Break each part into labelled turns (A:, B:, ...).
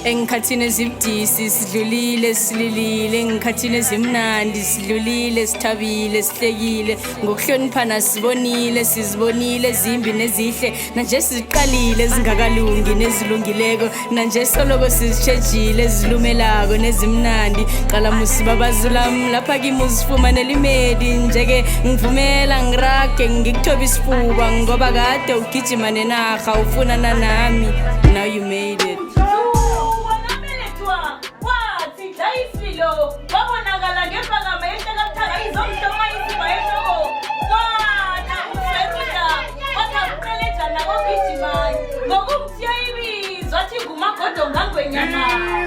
A: engikhathini ezibudisi sidlulile sililile engikhathini ezimnandi sidlulile sithabile sihlekile ngokuhloniphana sibonile sizibonile ezimbi nezihle nanje siziqalile ezingakalungi nezilungileko nanje soloko sizitshejile ezilumelako nezimnandi qala musibabazulami lapha kimi uzifumanela imedi njeke ngivumela ngirage ngikuthoba isifuba ngoba kade ugijima nenarha ufunana nami. Now you made it.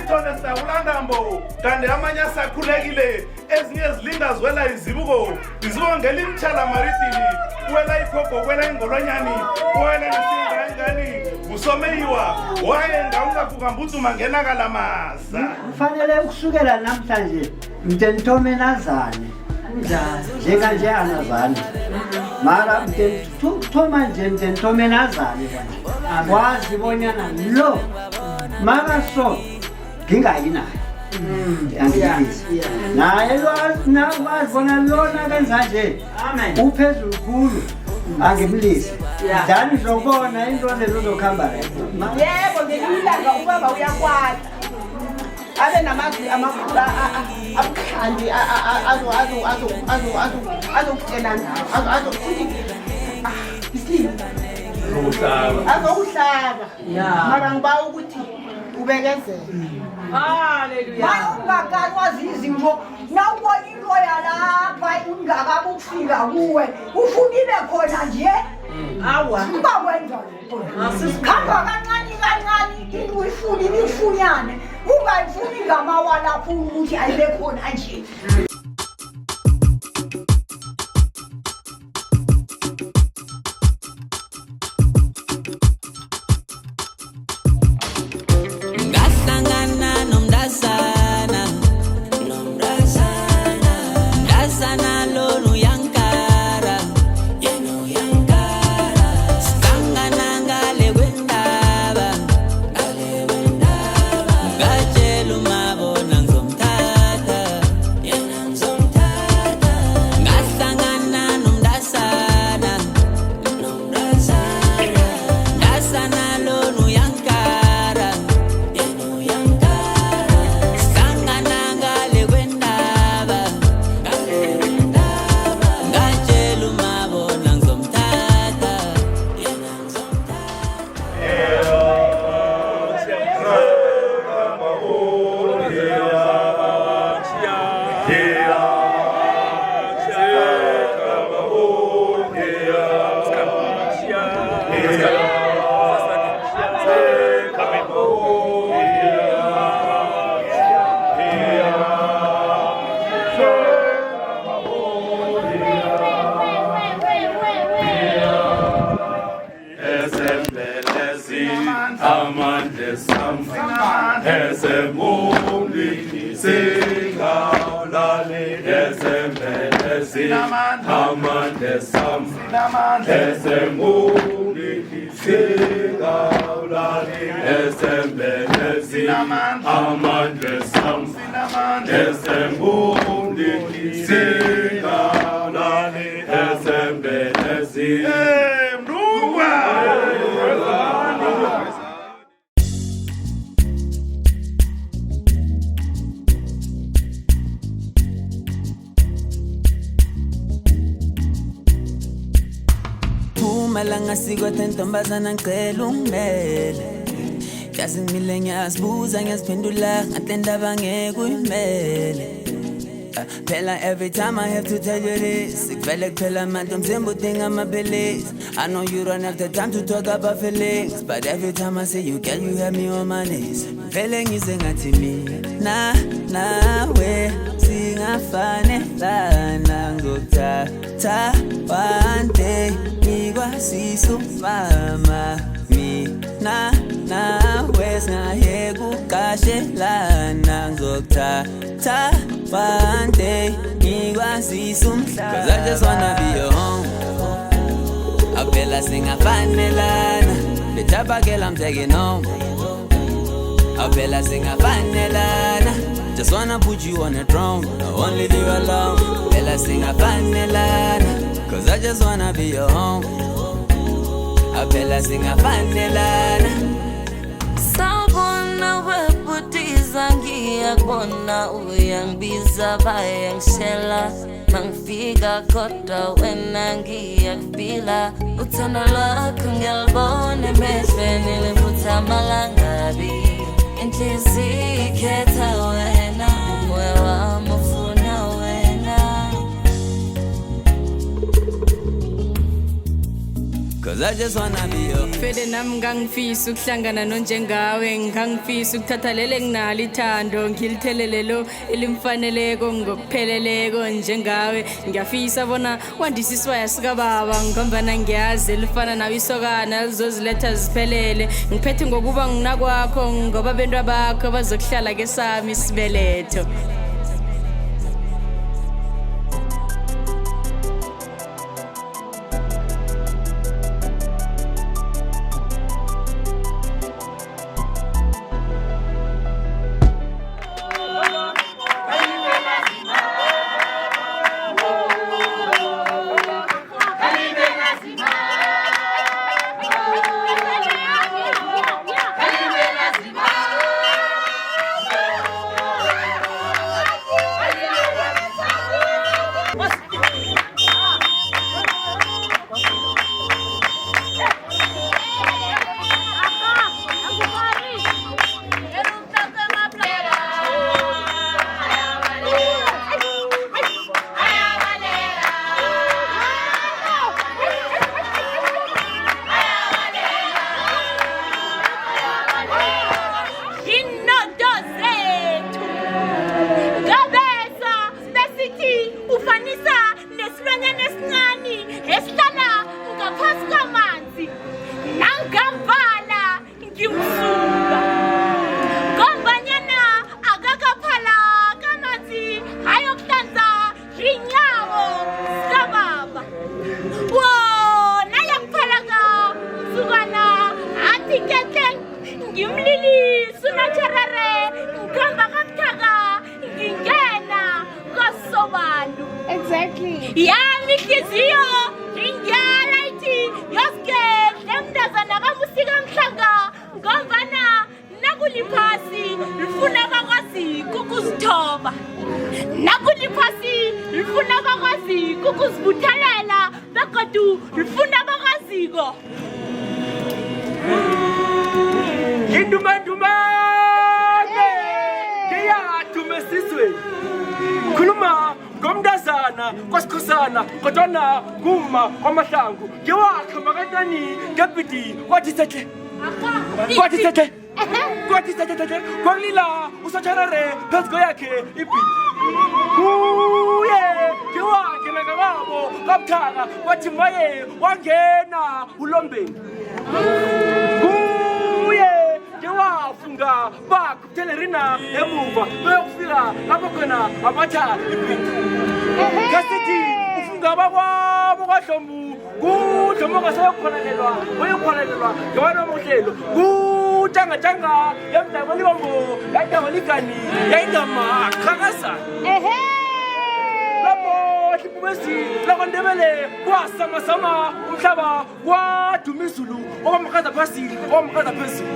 B: Tonesta ulandambo kanti amanye asakhulekile ezinye zilinda zwela izibuko ngelimtshala maritini kuwela ikhokho kuwela ingolonyani kuwela nesingangani usomeyiwa wayenga ungafuka mbuthu mangena kalamasa
C: kufanele ukusukela namhlanje mtentome nazane njenganje anazane mara mtenthoma nje mtentome nazane akwazi bonyana lo mara so ngingayi naye naye nakwazi bona lona kenza nje uphezulu khulu angimlisi dani zobona into lezo zokuhamba
D: yebo ngelilanga ubaba uyakwata abe namazwi amakhulu abukhandi azokutshelana azokuhlaba mara ngiba ukuthi ubekezele. Haleluya. Ungakwazi izinto nawubona into yalapha ungakabe ukufika kuwe ufunile khona nje awa ungakwenza lokho khamba kancane into uyifuni nifunyane ungayifuni ngamawalapha ukuthi ayibe khona nje.
E: Malanga sikothe ntombazana ngicela ungimele yazi ngimile ngiyazibuza ngiyaziphendula ngahle ndaba ngeke uyimele phela every time I have to tell you this kuvele kuphela manje umzimba udinga amaphilisi I know you don't have the time to talk about feelings but every time I say you girl you have me on my knees vele ngize ngathi mina nawe singafanelana ngokuthatha one day Sisu mama mina nawe singayeka ukukashelana ngizokuthatha one day ngikwazisa umhlaba 'Cause I just wanna be your home Aphela singafanelana Lethabakela I'm taking home Phela singafanelana. Just wanna put you on a throne, won't leave you alone. Phela singafanelana, cause I just wanna be your home. Phela singafanelana.
F: Sawubona webhutiza ngiyakubona uyangibiza bayangishela mangifika kodwa wena ngiyakubila uthando lwakho ngiyalubona emehlweni liphutha amalangabi inhliziyo ikhetha wena umoya wami ufuna wena.
E: Cause I just wanna be your
A: Fede nami ngangifisa ukuhlangana nonjengawe ngangifisa ukuthatha lele nginalo ithando ngilithelelelo elimfaneleko ngokupheleleko njengawe ngiyafisa bona wandisiswaya sika baba ngombana ngiyazi elifana nawe isokana lizoziletha ziphelele ngiphethe ngokuba ngina kwakho ngoba bentwa bakho bazokuhlala ke sami isibeletho.
G: Kodwana kuma kwamahlangu ngewakhe makantani ngepiti kwathi sethe kwalila usatharare pheziko yakhe ibhiti kuye ngewakhe nakababo kabuthaka kwathi maye wangena ulombeni kuye ngewafunga bakho kuthelerina emuva beyokufika lapho khona abatha ibhiti kasithi ngabakwabo kwaDlombu kuDlombu ngaseyokhonelelwa oyokholelelwa ngabana bohlelo kuTanga yamdaba libambo yadaba ligani yayingama khakasa lapho hlibumesi lakondebele kwasama umhlaba kwaduma izulu okwamakaza phasili okwamakaza phezulu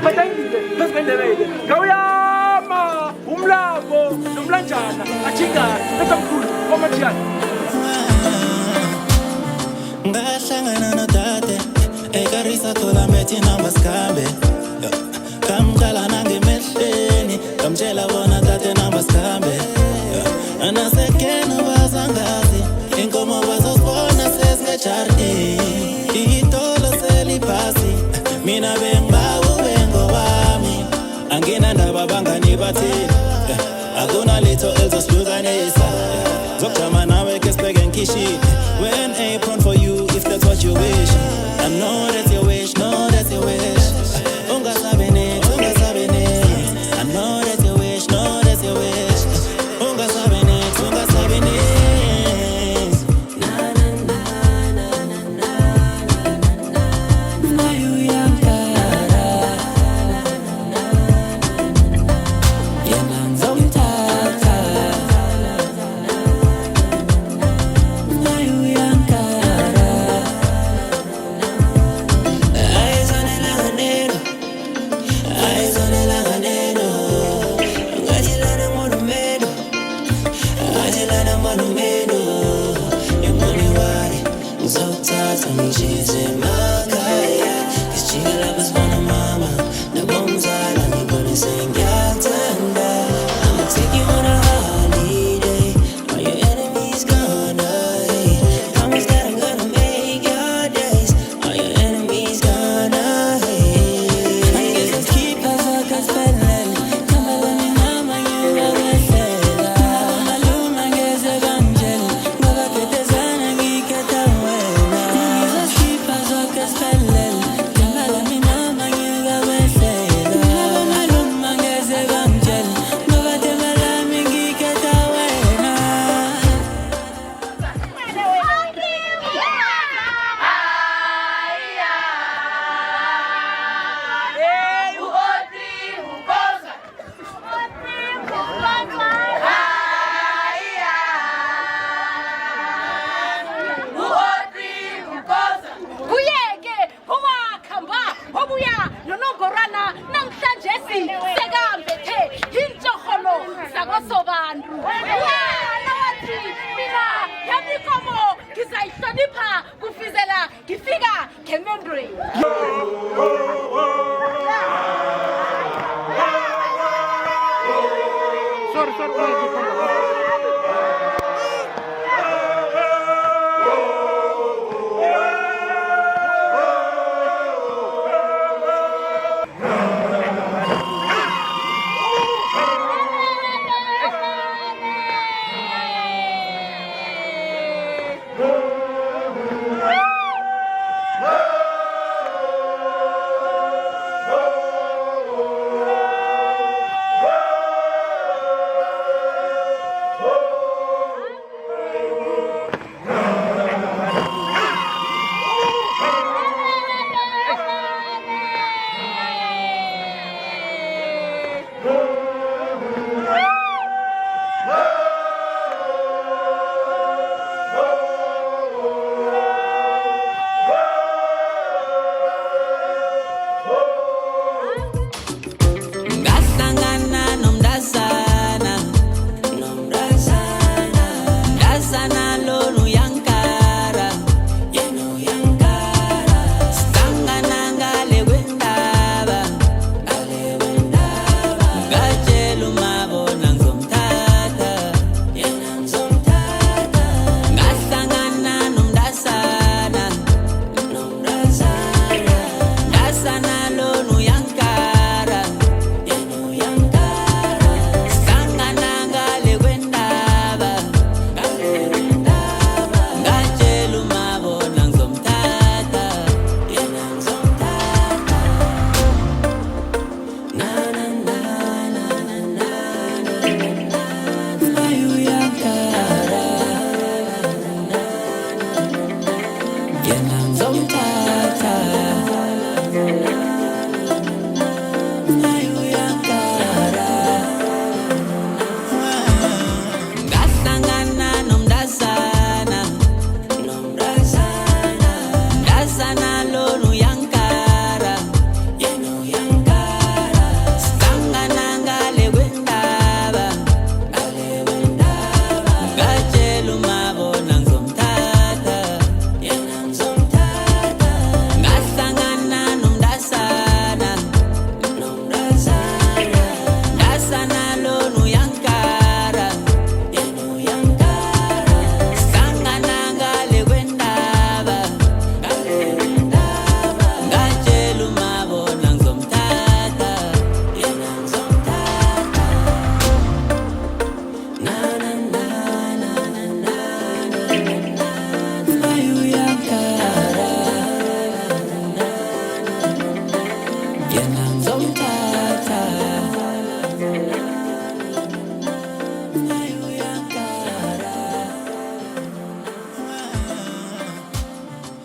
G: bathangile phezu kwendebele ngawuyama umlambo nomlanjana ajinga netamkhulu omathiyana
H: ngahlangana nodade ekarisa thola methi namba sikambe kamqala nangemehleni kamtshela bona tate namba sikambe anasekena bazangazi inkomo bazosibona sesingejardini itolo selibhasi mina bengibawa ubengowami anginandaba bangani bathini akuna litho elizosihlukanisa zokujama nawe ke sibheke nkishini when a prone for you if that's what you wish I know that's your wish, no that's your wish ungasabe next I know that's your wish, no that's your wish ungasabe next saying yathanda. I'ma take you on a holiday. All your enemies gonna hate. Promise that I'm gonna make your days. All your enemies gonna hate. Angizosikhipha zonke siphelele. Come let me know my you awesela. Maluma ngeze bangitshela. Ngoba khetezana ngikhetha wena. Angizosikhipha zonke siphelele. Come let me know my you awesela. Maluma ngeze bangitshela. Ngoba themba lami ngikhetha wena.
A: Kuyeke owakhamba obuya nonongorana namhlanje sekambethe intshoholo zakosobantu wena wathi mina yami ikomo ngizayihlonipha kufizela ngifika ngemendweni.
B: Oh